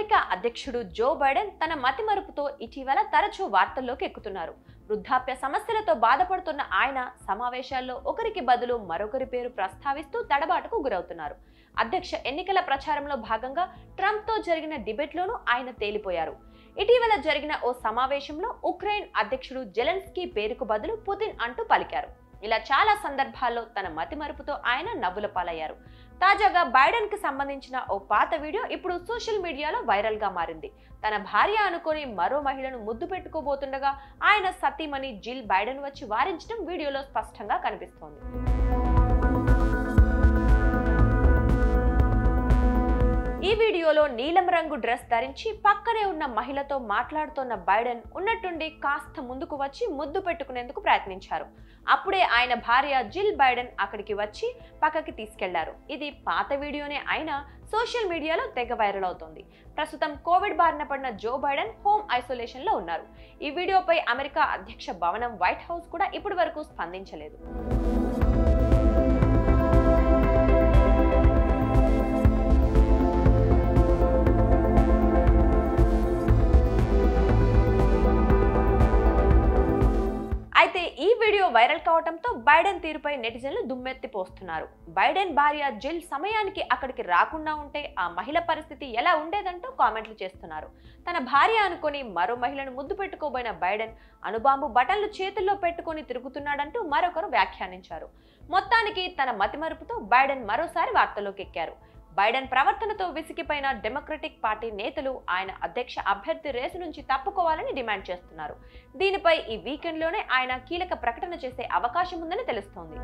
America అధ్యక్షుడు Joe Biden తన మతిమరుపుతో ఇటీవల తరచూ వార్తల్లోకి ఎక్కుతున్నారు. వృద్ధాప్య సమస్యలతో బాధపడుతున్న ఆయన సమావేశాల్లో ఒకరికి బదులు మరొకరి పేరు ప్రస్తావిస్తూ తడబాటుకు గురవుతున్నారు. అధ్యక్ష ఎన్నికల ప్రచారంలో భాగంగా ట్రంప్తో జరిగిన డిబేట్లోనూ ఆయన తేలిపోయారు. ఇటీవల జరిగిన ఓ సమావేశంలో ఉక్రెయిన్ అధ్యక్షుడు జెలెన్స్కీ పేరుకు బదులు పుతిన్ అంటూ పలికారు. ఇలా చాలా సందర్భాల్లో తన మతిమరుపుతో ఆయన నవ్వుల పాలయ్యారు. తాజాగా బైడెన్ కి సంబంధించిన ఓ పాత వీడియో ఇప్పుడు సోషల్ మీడియాలో వైరల్ గా మారింది. తన భార్య అనుకొని మరో మహిళను ముద్దు పెట్టుకోబోతుండగా ఆయన సతీమణి జిల్ బైడెన్ వచ్చి వారించడం వీడియోలో స్పష్టంగా కనిపిస్తోంది. ఈ వీడియోలో నీలం రంగు డ్రెస్ ధరించి పక్కనే ఉన్న మహిళతో మాట్లాడుతోన్న బైడెన్ ఉన్నట్టుండి కాస్త ముందుకు వచ్చి ముద్దు పెట్టుకునేందుకు ప్రయత్నించారు. అప్పుడే ఆయన భార్య జిల్ బైడెన్ అక్కడికి వచ్చి పక్కకి తీసుకెళ్లారు. ఇది పాత వీడియోనే అయినా సోషల్ మీడియాలో తెగ వైరల్ అవుతోంది. ప్రస్తుతం కోవిడ్ బారిన పడిన జో బైడెన్ హోమ్ ఐసోలేషన్ లో ఉన్నారు. ఈ వీడియోపై అమెరికా అధ్యక్ష భవనం వైట్ హౌస్ కూడా ఇప్పటి వరకు స్పందించలేదు. అయితే ఈ వీడియో వైరల్ కావడంతో బైడెన్ తీరుపై నెటిజన్లు దుమ్మెత్తిపోస్తున్నారు. బైడెన్ భార్య జిల్ సమయానికి అక్కడికి రాకుండా ఉంటే ఆ మహిళ పరిస్థితి ఎలా ఉండేదంటూ కామెంట్లు చేస్తున్నారు. తన భార్య అనుకొని మరో మహిళను ముద్దు పెట్టుకోబోయిన బైడెన్ అణుబాంబు బటన్లు చేతుల్లో పెట్టుకొని తిరుగుతున్నాడంటూ మరొకరు వ్యాఖ్యానించారు. మొత్తానికి తన మతిమరుపుతో బైడెన్ మరోసారి వార్తల్లోకి ఎక్కారు. బైడెన్ ప్రవర్తనతో విసిగిపోయిన డెమోక్రటిక్ పార్టీ నేతలు ఆయన అధ్యక్ష అభ్యర్థి రేసు నుంచి తప్పుకోవాలని డిమాండ్ చేస్తున్నారు. దీనిపై ఈ వీకెండ్లోనే ఆయన కీలక ప్రకటన చేసే అవకాశం ఉందని తెలుస్తోంది.